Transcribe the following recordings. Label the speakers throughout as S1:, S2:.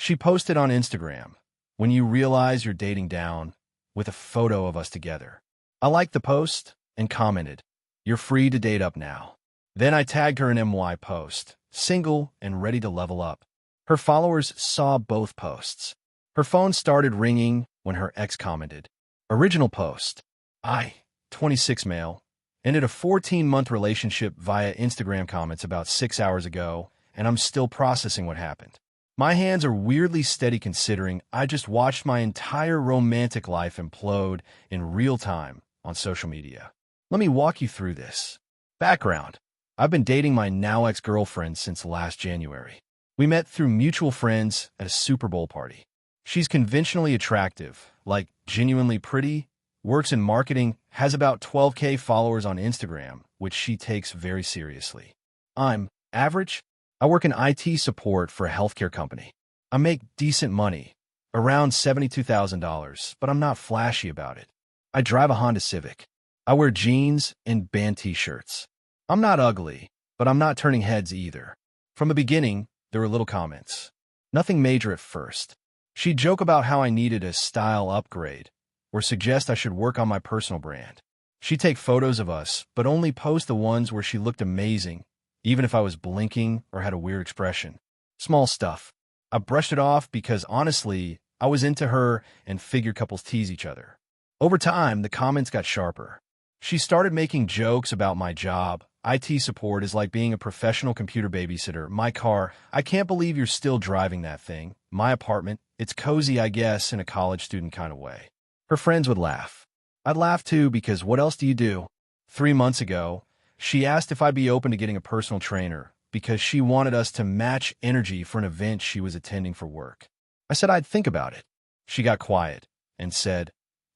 S1: She posted on Instagram, "When you realize you're dating down," with a photo of us together. I liked the post and commented, "You're free to date up now." Then I tagged her in MY post, "Single and ready to level up." Her followers saw both posts. Her phone started ringing when her ex commented, "Original post. I, 26 male, ended a 14-month relationship via Instagram comments about 6 hours ago, and I'm still processing what happened. My hands are weirdly steady considering I just watched my entire romantic life implode in real time on social media. Let me walk you through this. Background. I've been dating my now ex-girlfriend since last January. We met through mutual friends at a Super Bowl party. She's conventionally attractive, like genuinely pretty, works in marketing, has about 12K followers on Instagram, which she takes very seriously. I'm average. I work in IT support for a healthcare company. I make decent money, around $72,000, but I'm not flashy about it. I drive a Honda Civic. I wear jeans and band t-shirts. I'm not ugly, but I'm not turning heads either. From the beginning, there were little comments. Nothing major at first. She'd joke about how I needed a style upgrade, or suggest I should work on my personal brand. She'd take photos of us, but only post the ones where she looked amazing, even if I was blinking or had a weird expression. Small stuff. I brushed it off because, honestly, I was into her and figured couples tease each other. Over time, the comments got sharper. She started making jokes about my job. IT support is like being a professional computer babysitter. My car, I can't believe you're still driving that thing. My apartment, it's cozy, I guess, in a college student kind of way. Her friends would laugh. I'd laugh too because what else do you do? 3 months ago, she asked if I'd be open to getting a personal trainer because she wanted us to match energy for an event she was attending for work. I said I'd think about it. She got quiet and said,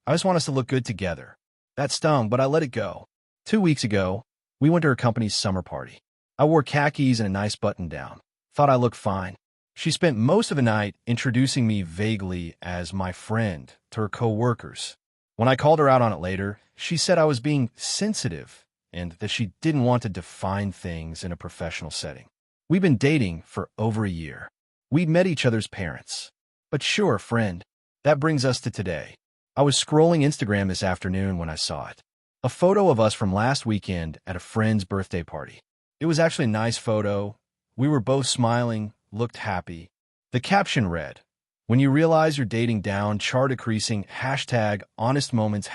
S1: "I just want us to look good together." That stung, but I let it go. 2 weeks ago, we went to her company's summer party. I wore khakis and a nice button-down. Thought I looked fine. She spent most of the night introducing me vaguely as my friend to her co-workers. When I called her out on it later, she said I was being sensitive and that she didn't want to define things in a professional setting. We've been dating for over a year. We'd met each other's parents. But sure, friend. That brings us to today. I was scrolling Instagram this afternoon when I saw it. A photo of us from last weekend at a friend's birthday party. It was actually a nice photo. We were both smiling, looked happy. The caption read, "When you realize you're dating down, chart decreasing, #honest moments,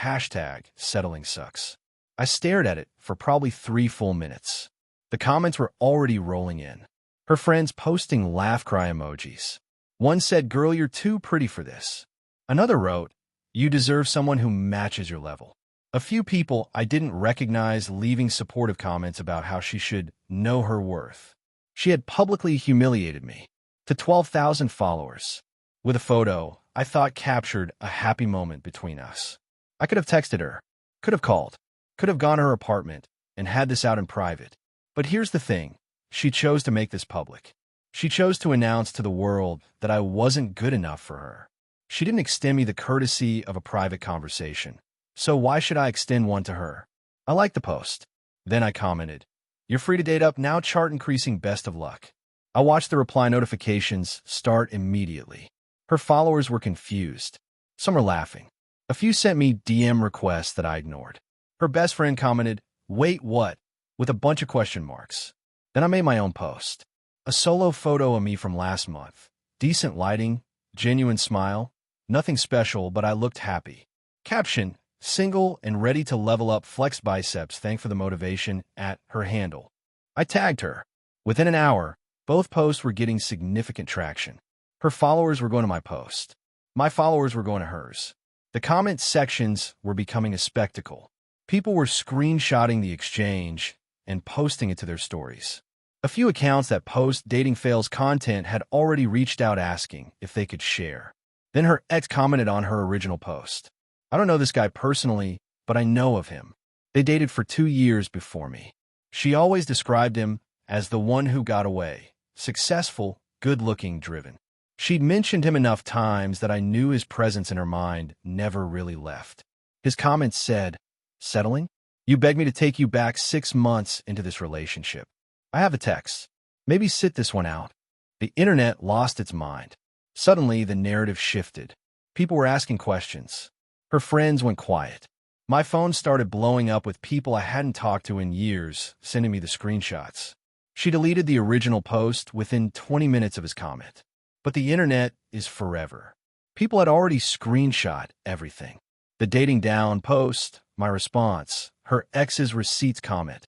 S1: #settling sucks." I stared at it for probably 3 full minutes. The comments were already rolling in. Her friends posting laugh cry emojis. One said, "Girl, you're too pretty for this." Another wrote, "You deserve someone who matches your level." A few people I didn't recognize leaving supportive comments about how she should know her worth. She had publicly humiliated me. To 12,000 followers. With a photo I thought captured a happy moment between us. I could have texted her, could have called, could have gone to her apartment and had this out in private. But here's the thing. She chose to make this public. She chose to announce to the world that I wasn't good enough for her. She didn't extend me the courtesy of a private conversation. So why should I extend one to her? I liked the post. Then I commented, "You're free to date up now, chart increasing, best of luck." I watched the reply notifications start immediately. Her followers were confused. Some were laughing. A few sent me DM requests that I ignored. Her best friend commented, "Wait, what?" with a bunch of question marks. Then I made my own post. A solo photo of me from last month. Decent lighting, genuine smile. Nothing special, but I looked happy. Caption, "Single and ready to level up, flex biceps, thank for the motivation," at her handle. I tagged her. Within an hour, both posts were getting significant traction. Her followers were going to my post. My followers were going to hers. The comment sections were becoming a spectacle. People were screenshotting the exchange and posting it to their stories. A few accounts that post dating fails content had already reached out asking if they could share. Then her ex commented on her original post. I don't know this guy personally, but I know of him. They dated for 2 years before me. She always described him as the one who got away, successful, good-looking, driven. She'd mentioned him enough times that I knew his presence in her mind never really left. His comments said, "Settling? You begged me to take you back 6 months into this relationship. I have a text. Maybe sit this one out." The internet lost its mind. Suddenly, the narrative shifted. People were asking questions. Her friends went quiet. My phone started blowing up with people I hadn't talked to in years, sending me the screenshots. She deleted the original post within 20 minutes of his comment. But the internet is forever. People had already screenshot everything. The dating down post, my response, her ex's receipts comment.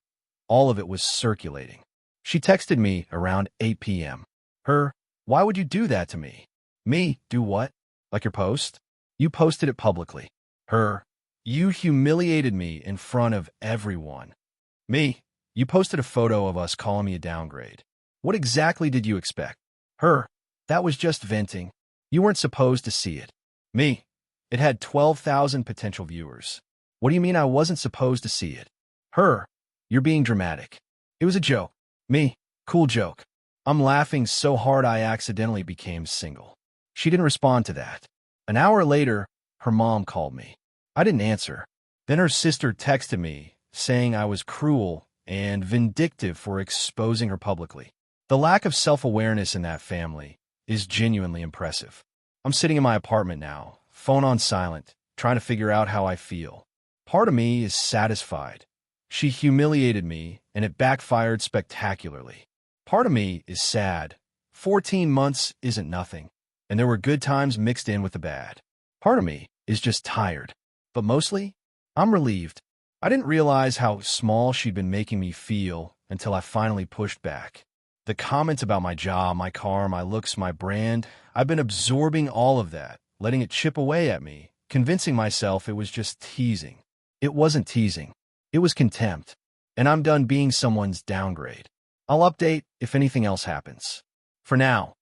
S1: All of it was circulating. She texted me around 8 p.m. Her, why would you do that to me? Me, do what? Like your post? You posted it publicly. Her, you humiliated me in front of everyone. Me, you posted a photo of us calling me a downgrade. What exactly did you expect? Her, that was just venting. You weren't supposed to see it. Me, it had 12,000 potential viewers. What do you mean I wasn't supposed to see it? Her, you're being dramatic. It was a joke. Me, cool joke. I'm laughing so hard I accidentally became single. She didn't respond to that. An hour later, her mom called me. I didn't answer. Then her sister texted me, saying I was cruel and vindictive for exposing her publicly. The lack of self-awareness in that family is genuinely impressive. I'm sitting in my apartment now, phone on silent, trying to figure out how I feel. Part of me is satisfied. She humiliated me, and it backfired spectacularly. Part of me is sad. 14 months isn't nothing, and there were good times mixed in with the bad. Part of me is just tired. But mostly, I'm relieved. I didn't realize how small she'd been making me feel until I finally pushed back. The comments about my job, my car, my looks, my brand, I've been absorbing all of that, letting it chip away at me, convincing myself it was just teasing. It wasn't teasing. It was contempt. And I'm done being someone's downgrade. I'll update if anything else happens. For now,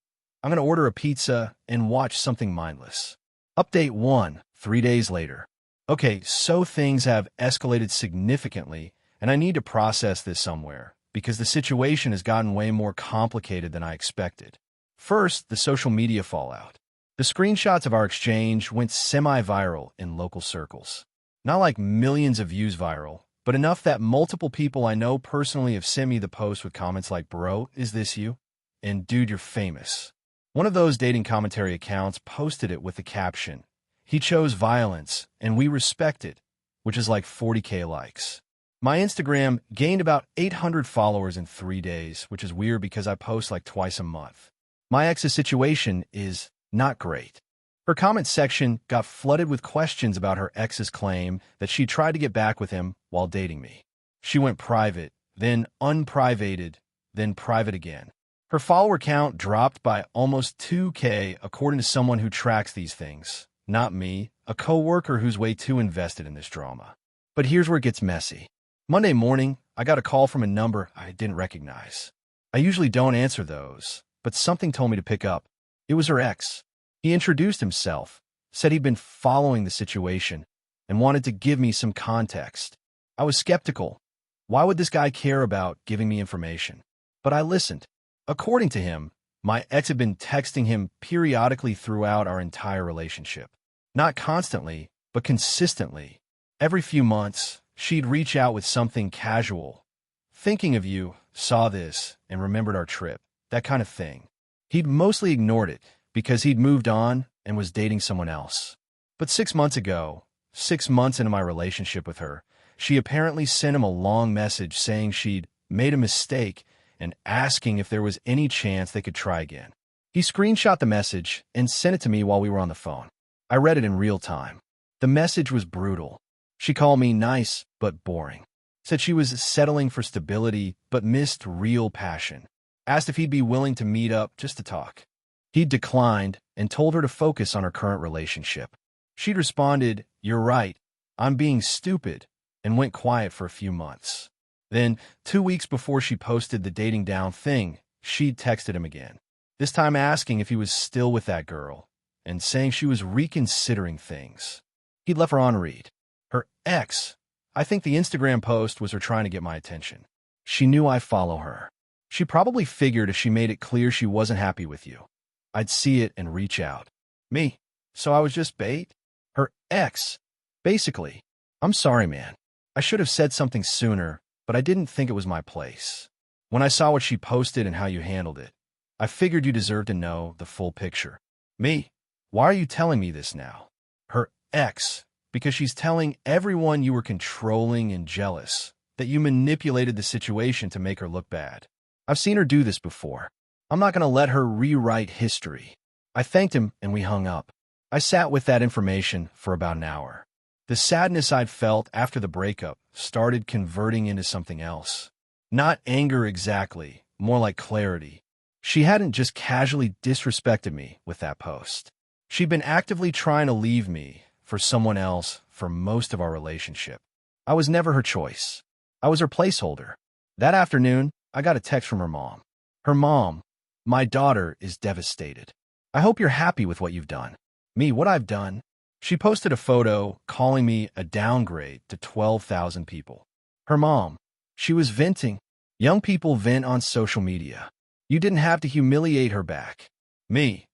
S1: I'm going to order a pizza and watch something mindless. Update 1, 3 days later. Okay, so things have escalated significantly, and I need to process this somewhere, because the situation has gotten way more complicated than I expected. First, the social media fallout. The screenshots of our exchange went semi-viral in local circles. Not like millions of views viral, but enough that multiple people I know personally have sent me the post with comments like, "Bro, is this you?" and "Dude, you're famous." One of those dating commentary accounts posted it with the caption, "He chose violence, and we respect it," which is like 40K likes. My Instagram gained about 800 followers in 3 days, which is weird because I post like twice a month. My ex's situation is not great. Her comment section got flooded with questions about her ex's claim that she tried to get back with him while dating me. She went private, then unprivated, then private again. Her follower count dropped by almost 2K according to someone who tracks these things. Not me, a coworker who's way too invested in this drama. But here's where it gets messy. Monday morning, I got a call from a number I didn't recognize. I usually don't answer those, but something told me to pick up. It was her ex. He introduced himself, said he'd been following the situation, and wanted to give me some context. I was skeptical. Why would this guy care about giving me information? But I listened. According to him, my ex had been texting him periodically throughout our entire relationship. Not constantly, but consistently. Every few months, she'd reach out with something casual. "Thinking of you, saw this, and remembered our trip." That kind of thing. He'd mostly ignored it because he'd moved on and was dating someone else. But 6 months ago, 6 months into my relationship with her, she apparently sent him a long message saying she'd made a mistake and asking if there was any chance they could try again. He screenshot the message and sent it to me while we were on the phone. I read it in real time. The message was brutal. She called me nice but boring. Said she was settling for stability but missed real passion. Asked if he'd be willing to meet up just to talk. He'd declined and told her to focus on her current relationship. She'd responded, "You're right, I'm being stupid," and went quiet for a few months. Then, 2 weeks before she posted the dating down thing, she'd texted him again, this time asking if he was still with that girl, and saying she was reconsidering things. He'd left her on read. Her ex, I think the Instagram post was her trying to get my attention. She knew I follow her. She probably figured if she made it clear she wasn't happy with you, I'd see it and reach out. Me, so I was just bait? Her ex. Basically, "I'm sorry, man. I should have said something sooner, but I didn't think it was my place. When I saw what she posted and how you handled it, I figured you deserved to know the full picture. Me, why are you telling me this now? Her ex, because she's telling everyone you were controlling and jealous, that you manipulated the situation to make her look bad. I've seen her do this before. I'm not going to let her rewrite history. I thanked him and we hung up. I sat with that information for about an hour. The sadness I'd felt after the breakup started converting into something else. Not anger exactly, more like clarity. She hadn't just casually disrespected me with that post. She'd been actively trying to leave me for someone else for most of our relationship. I was never her choice. I was her placeholder. That afternoon, I got a text from her mom. Her mom, "My daughter is devastated. I hope you're happy with what you've done." Me, what I've done? She posted a photo calling me a downgrade to 12,000 people. Her mom, she was venting. Young people vent on social media. You didn't have to humiliate her back. Me,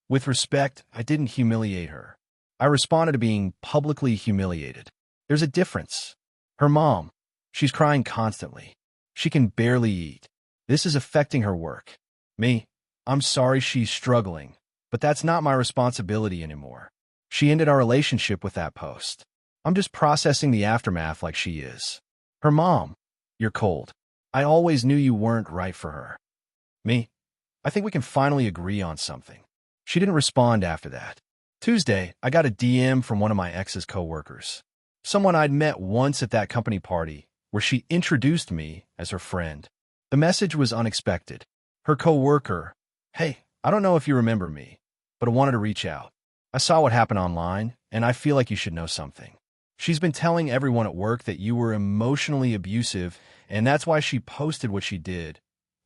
S1: with respect, I didn't humiliate her. I responded to being publicly humiliated. There's a difference. Her mom, she's crying constantly. She can barely eat. This is affecting her work. Me, I'm sorry she's struggling, but that's not my responsibility anymore. She ended our relationship with that post. I'm just processing the aftermath like she is. Her mom, you're cold. I always knew you weren't right for her. Me, I think we can finally agree on something. She didn't respond after that. Tuesday, I got a DM from one of my ex's coworkers. Someone I'd met once at that company party where she introduced me as her friend. The message was unexpected. Her coworker, "Hey, I don't know if you remember me, but I wanted to reach out. I saw what happened online, and I feel like you should know something. She's been telling everyone at work that you were emotionally abusive, and that's why she posted what she did,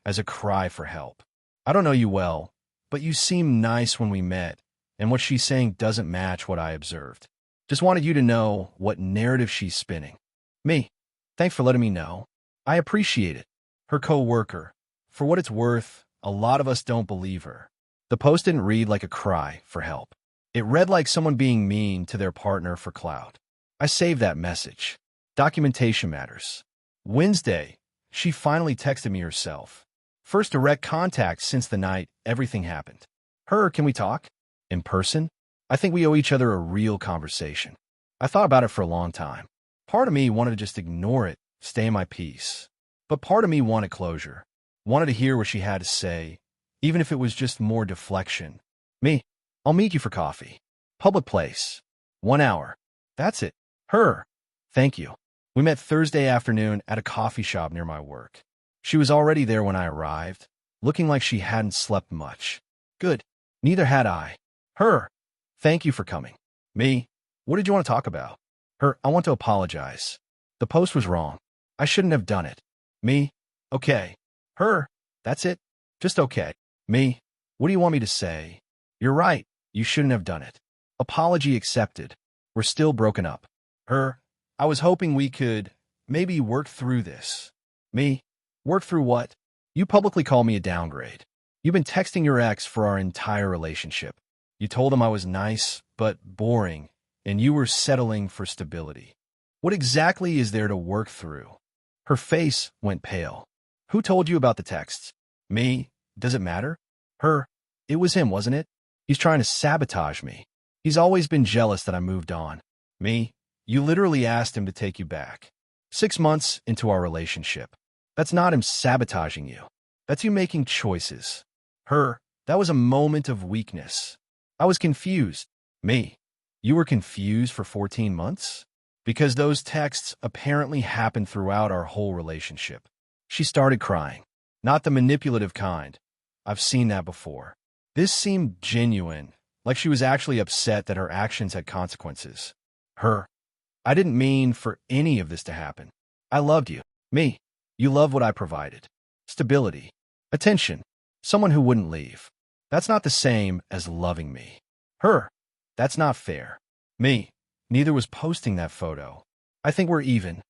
S1: as a cry for help. I don't know you well, but you seemed nice when we met, and what she's saying doesn't match what I observed. Just wanted you to know what narrative she's spinning." Me, thanks for letting me know. I appreciate it. Her coworker, for what it's worth, a lot of us don't believe her. The post didn't read like a cry for help. It read like someone being mean to their partner for clout. I saved that message. Documentation matters. Wednesday, she finally texted me herself. First direct contact since the night everything happened. Her, can we talk? In person? I think we owe each other a real conversation. I thought about it for a long time. Part of me wanted to just ignore it, stay in my peace. But part of me wanted closure. Wanted to hear what she had to say, even if it was just more deflection. Me, I'll meet you for coffee. Public place. 1 hour. That's it. Her, thank you. We met Thursday afternoon at a coffee shop near my work. She was already there when I arrived, looking like she hadn't slept much. Good. Neither had I. Her, thank you for coming. Me, what did you want to talk about? Her, I want to apologize. The post was wrong. I shouldn't have done it. Me, okay. Her, that's it. Just okay. Me, what do you want me to say? You're right. You shouldn't have done it. Apology accepted. We're still broken up. Her, I was hoping we could maybe work through this. Me, work through what? You publicly called me a downgrade. You've been texting your ex for our entire relationship. You told him I was nice, but boring, and you were settling for stability. What exactly is there to work through? Her face went pale. Who told you about the texts? Me, does it matter? Her, it was him, wasn't it? He's trying to sabotage me. He's always been jealous that I moved on. Me, you literally asked him to take you back. 6 months into our relationship. That's not him sabotaging you. That's you making choices. Her, that was a moment of weakness. I was confused. Me, you were confused for 14 months? Because those texts apparently happened throughout our whole relationship. She started crying. Not the manipulative kind. I've seen that before. This seemed genuine, like she was actually upset that her actions had consequences. Her, I didn't mean for any of this to happen. I loved you. Me, you love what I provided. Stability. Attention. Someone who wouldn't leave. That's not the same as loving me. Her, that's not fair. Me, neither was posting that photo. I think we're even.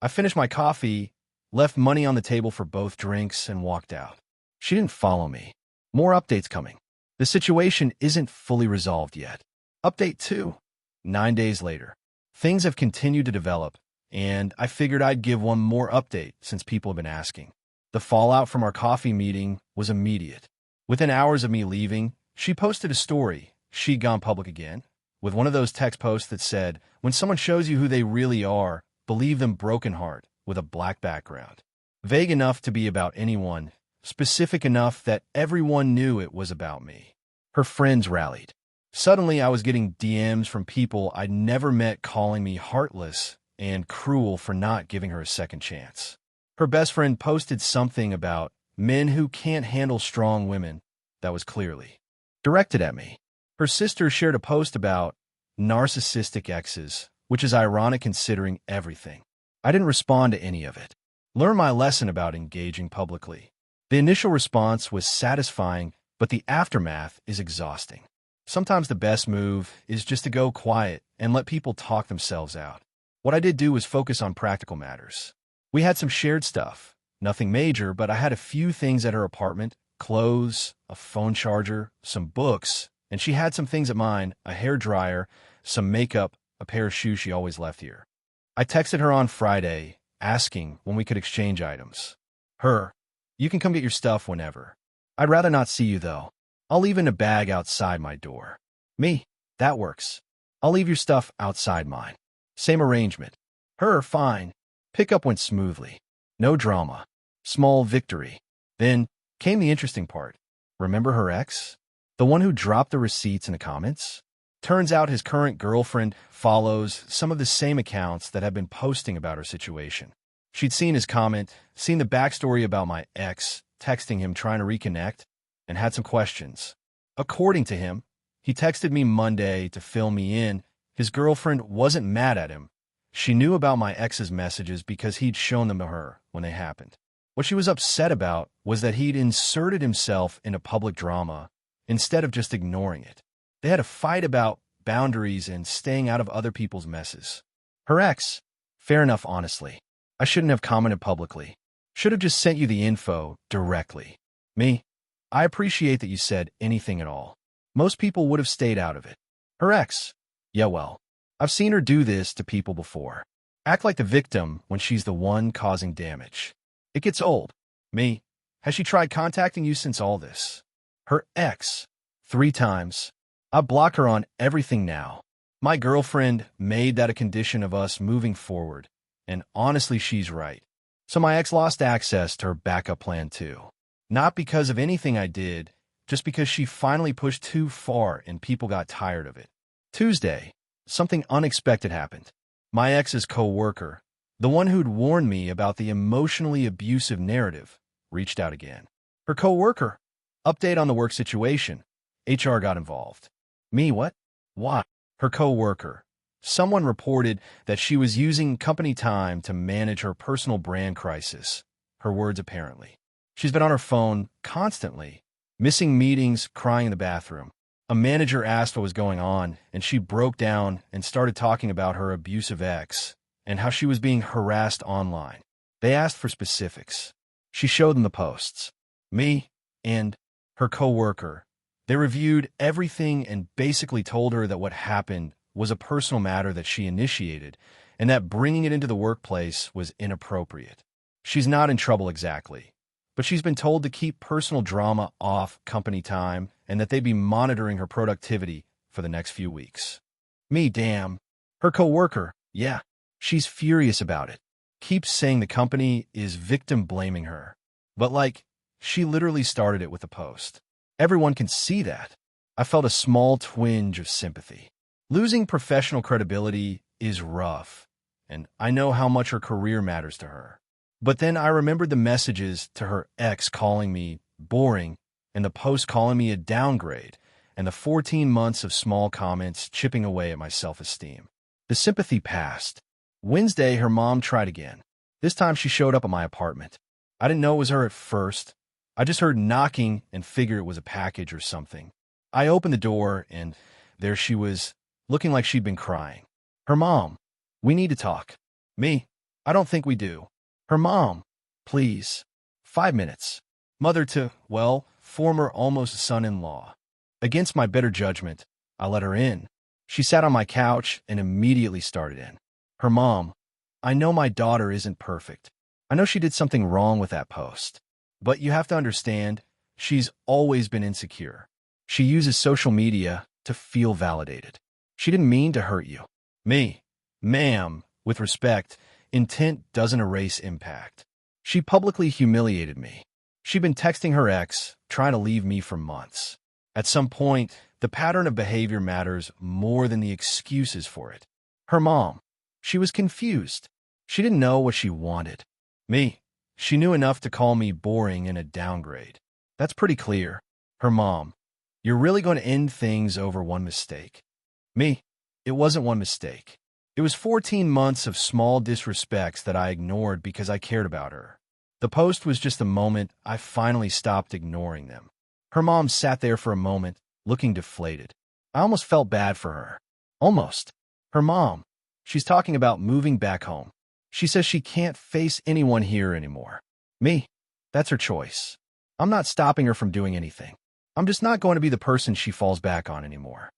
S1: I finished my coffee, left money on the table for both drinks, and walked out. She didn't follow me. More updates coming. The situation isn't fully resolved yet. Update 2. 9 days later. Things have continued to develop, and I figured I'd give one more update since people have been asking. The fallout from our coffee meeting was immediate. Within hours of me leaving, she posted a story she'd gone public again, with one of those text posts that said, "When someone shows you who they really are, believe them broken heart," with a black background. Vague enough to be about anyone, specific enough that everyone knew it was about me. Her friends rallied. Suddenly, I was getting DMs from people I'd never met calling me heartless and cruel for not giving her a second chance. Her best friend posted something about men who can't handle strong women that was clearly directed at me. Her sister shared a post about narcissistic exes, which is ironic considering everything. I didn't respond to any of it. Learn my lesson about engaging publicly. The initial response was satisfying, but the aftermath is exhausting. Sometimes the best move is just to go quiet and let people talk themselves out. What I did do was focus on practical matters. We had some shared stuff. Nothing major, but I had a few things at her apartment: clothes, a phone charger, some books, and she had some things at mine: a hairdryer, some makeup, a pair of shoes she always left here. I texted her on Friday, asking when we could exchange items. Her, "You can come get your stuff whenever. I'd rather not see you, though. I'll leave in a bag outside my door." Me, "That works. I'll leave your stuff outside mine." Same arrangement. Her, "Fine." Pickup went smoothly. No drama. Small victory. Then came the interesting part. Remember her ex? The one who dropped the receipts in the comments? Turns out his current girlfriend follows some of the same accounts that have been posting about her situation. She'd seen his comment, seen the backstory about my ex, texting him trying to reconnect, and had some questions. According to him, he texted me Monday to fill me in. His girlfriend wasn't mad at him. She knew about my ex's messages because he'd shown them to her when they happened. What she was upset about was that he'd inserted himself into public drama instead of just ignoring it. They had a fight about boundaries and staying out of other people's messes. Her ex, fair enough, honestly. I shouldn't have commented publicly. Should have just sent you the info directly. Me, I appreciate that you said anything at all. Most people would have stayed out of it. Her ex, yeah, well, I've seen her do this to people before. Act like the victim when she's the one causing damage. It gets old. Me, has she tried contacting you since all this? Her ex, 3 times. I block her on everything now. My girlfriend made that a condition of us moving forward, and honestly, she's right. So my ex lost access to her backup plan too. Not because of anything I did, just because she finally pushed too far and people got tired of it. Tuesday, something unexpected happened. My ex's co-worker, the one who'd warned me about the emotionally abusive narrative, reached out again. Her co-worker, update on the work situation. HR got involved. Me, what? Why? Her co-worker. Someone reported that she was using company time to manage her personal brand crisis. Her words apparently. She's been on her phone constantly, missing meetings, crying in the bathroom. A manager asked what was going on, and she broke down and started talking about her abusive ex and how she was being harassed online. They asked for specifics. She showed them the posts. Me and her co-worker. They reviewed everything and basically told her that what happened was a personal matter that she initiated and that bringing it into the workplace was inappropriate. She's not in trouble exactly, but she's been told to keep personal drama off company time and that they'd be monitoring her productivity for the next few weeks. Me, damn. Her co-worker, yeah, she's furious about it. Keeps saying the company is victim blaming her. But like, she literally started it with a post. Everyone can see that. I felt a small twinge of sympathy. Losing professional credibility is rough, and I know how much her career matters to her. But then I remembered the messages to her ex calling me boring, and the post calling me a downgrade, and the 14 months of small comments chipping away at my self-esteem. The sympathy passed. Wednesday, her mom tried again. This time she showed up at my apartment. I didn't know it was her at first. I just heard knocking and figured it was a package or something. I opened the door, and there she was, looking like she'd been crying. Her mom, "We need to talk." Me, "I don't think we do." Her mom, "Please." 5 minutes. Mother to, well, former almost son-in-law. Against my better judgment, I let her in. She sat on my couch and immediately started in. Her mom, "I know my daughter isn't perfect. I know she did something wrong with that post. But you have to understand, she's always been insecure. She uses social media to feel validated. She didn't mean to hurt you. Me, ma'am, with respect, intent doesn't erase impact. She publicly humiliated me. She'd been texting her ex, trying to leave me for months. At some point, the pattern of behavior matters more than the excuses for it. Her mom, she was confused. She didn't know what she wanted. Me, she knew enough to call me boring and a downgrade. That's pretty clear. Her mom, you're really going to end things over one mistake. Me, it wasn't one mistake. It was 14 months of small disrespects that I ignored because I cared about her. The post was just the moment I finally stopped ignoring them. Her mom sat there for a moment, looking deflated. I almost felt bad for her. Almost. Her mom, she's talking about moving back home. She says she can't face anyone here anymore. Me, that's her choice. I'm not stopping her from doing anything. I'm just not going to be the person she falls back on anymore.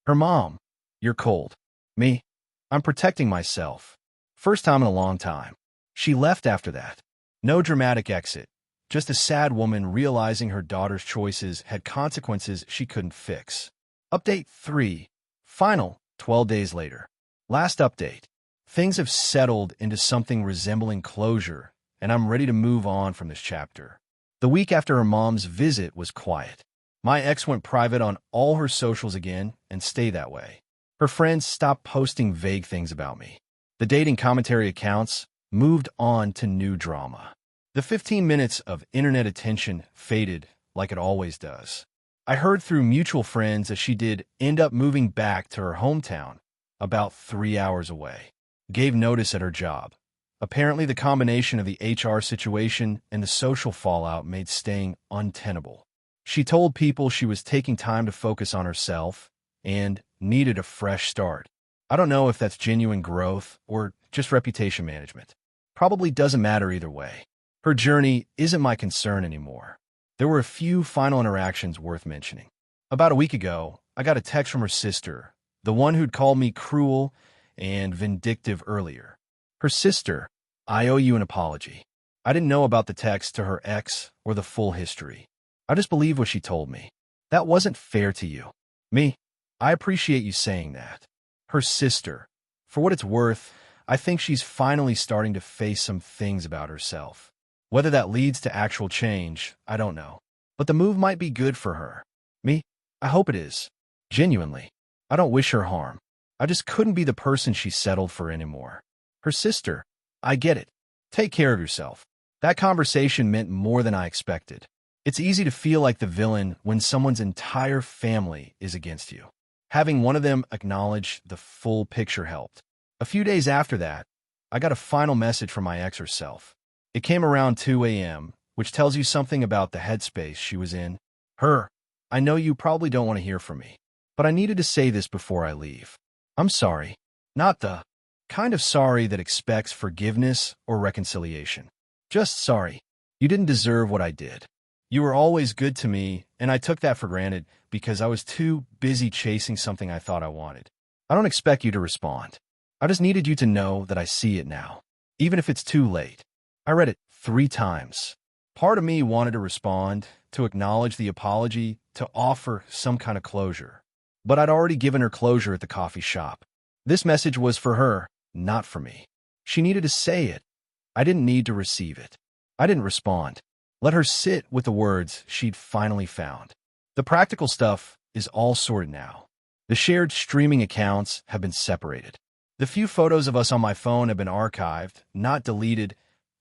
S1: Her mom, you're cold. Me, I'm protecting myself. First time in a long time. She left after that. No dramatic exit. Just a sad woman realizing her daughter's choices had consequences she couldn't fix. Update 3. Final, 12 days later. Last update. Things have settled into something resembling closure, and I'm ready to move on from this chapter. The week after her mom's visit was quiet. My ex went private on all her socials again and stayed that way. Her friends stopped posting vague things about me. The dating commentary accounts moved on to new drama. The 15 minutes of internet attention faded like it always does. I heard through mutual friends that she did end up moving back to her hometown, about 3 hours away. Gave notice at her job. Apparently, the combination of the HR situation and the social fallout made staying untenable. She told people she was taking time to focus on herself and needed a fresh start. I don't know if that's genuine growth or just reputation management. Probably doesn't matter either way. Her journey isn't my concern anymore. There were a few final interactions worth mentioning. About a week ago, I got a text from her sister, the one who'd called me cruel and vindictive earlier. Her sister, I owe you an apology. I didn't know about the text to her ex or the full history. I just believed what she told me. That wasn't fair to you. Me, I appreciate you saying that. Her sister, for what it's worth, I think she's finally starting to face some things about herself. Whether that leads to actual change, I don't know. But the move might be good for her. Me, I hope it is. Genuinely. I don't wish her harm. I just couldn't be the person she settled for anymore. Her sister, I get it. Take care of yourself. That conversation meant more than I expected. It's easy to feel like the villain when someone's entire family is against you. Having one of them acknowledge the full picture helped. A few days after that, I got a final message from my ex herself. It came around 2 a.m., which tells you something about the headspace she was in. Her, I know you probably don't want to hear from me, but I needed to say this before I leave. I'm sorry. Not the kind of sorry that expects forgiveness or reconciliation. Just sorry. You didn't deserve what I did. You were always good to me, and I took that for granted because I was too busy chasing something I thought I wanted. I don't expect you to respond. I just needed you to know that I see it now, even if it's too late. I read it 3 times. Part of me wanted to respond, to acknowledge the apology, to offer some kind of closure. But I'd already given her closure at the coffee shop. This message was for her, not for me. She needed to say it. I didn't need to receive it. I didn't respond. Let her sit with the words she'd finally found. The practical stuff is all sorted now. The shared streaming accounts have been separated. The few photos of us on my phone have been archived, not deleted.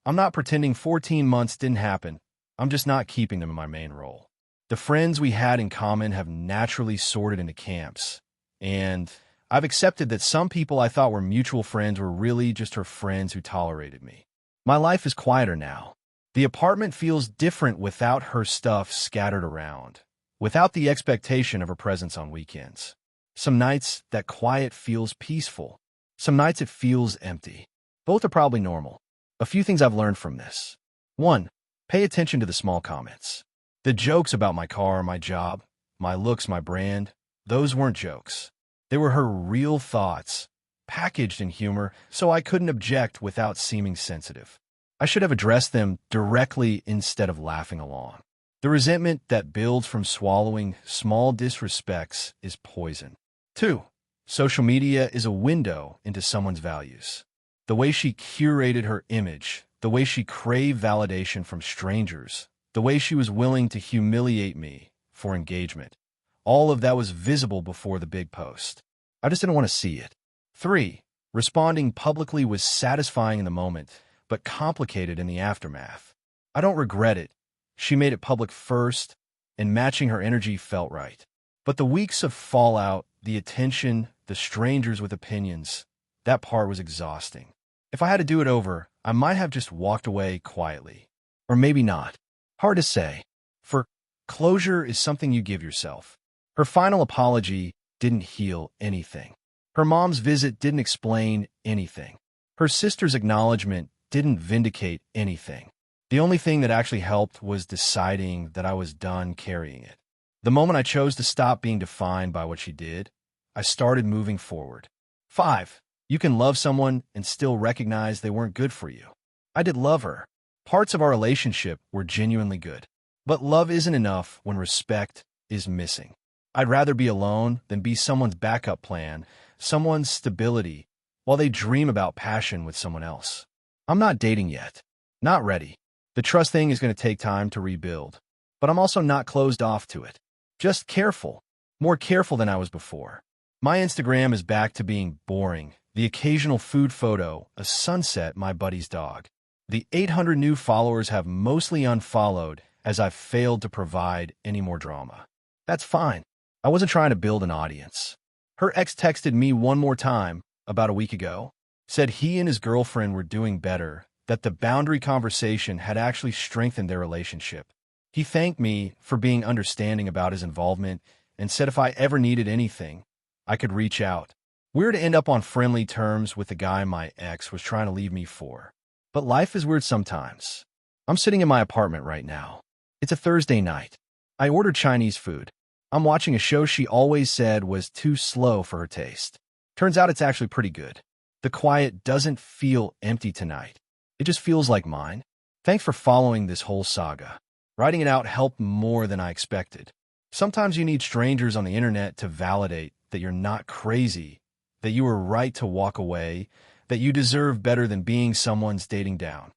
S1: I'm not pretending 14 months didn't happen. I'm just not keeping them in my main role. The friends we had in common have naturally sorted into camps, and I've accepted that some people I thought were mutual friends were really just her friends who tolerated me. My life is quieter now. The apartment feels different without her stuff scattered around, without the expectation of her presence on weekends. Some nights, that quiet feels peaceful. Some nights it feels empty. Both are probably normal. A few things I've learned from this. 1. Pay attention to the small comments. The jokes about my car, my job, my looks, my brand, those weren't jokes. They were her real thoughts, packaged in humor, so I couldn't object without seeming sensitive. I should have addressed them directly instead of laughing along. The resentment that builds from swallowing small disrespects is poison. 2. Social media is a window into someone's values. The way she curated her image, the way she craved validation from strangers, the way she was willing to humiliate me for engagement. All of that was visible before the big post. I just didn't want to see it. 3. Responding publicly was satisfying in the moment, but complicated in the aftermath. I don't regret it. She made it public first, and matching her energy felt right. But the weeks of fallout, the attention, the strangers with opinions, that part was exhausting. If I had to do it over, I might have just walked away quietly. Or maybe not. Hard to say. For closure is something you give yourself. Her final apology didn't heal anything. Her mom's visit didn't explain anything. Her sister's acknowledgement didn't vindicate anything. The only thing that actually helped was deciding that I was done carrying it. The moment I chose to stop being defined by what she did, I started moving forward. 5. You can love someone and still recognize they weren't good for you. I did love her. Parts of our relationship were genuinely good. But love isn't enough when respect is missing. I'd rather be alone than be someone's backup plan, someone's stability, while they dream about passion with someone else. I'm not dating yet. Not ready. The trust thing is going to take time to rebuild. But I'm also not closed off to it. Just careful. More careful than I was before. My Instagram is back to being boring. The occasional food photo, a sunset, my buddy's dog. The 800 new followers have mostly unfollowed as I've failed to provide any more drama. That's fine. I wasn't trying to build an audience. Her ex texted me one more time about a week ago, said he and his girlfriend were doing better, that the boundary conversation had actually strengthened their relationship. He thanked me for being understanding about his involvement and said if I ever needed anything, I could reach out. Weird to end up on friendly terms with the guy my ex was trying to leave me for. But life is weird sometimes. I'm sitting in my apartment right now. It's a Thursday night. I ordered Chinese food. I'm watching a show she always said was too slow for her taste. Turns out it's actually pretty good. The quiet doesn't feel empty tonight. It just feels like mine. Thanks for following this whole saga. Writing it out helped more than I expected. Sometimes you need strangers on the internet to validate that you're not crazy, that you were right to walk away, that you deserve better than being someone's dating down.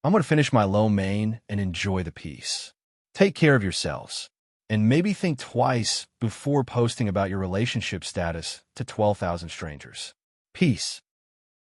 S1: I'm going to finish my lo mein and enjoy the peace. Take care of yourselves. And maybe think twice before posting about your relationship status to 12,000 strangers. Peace.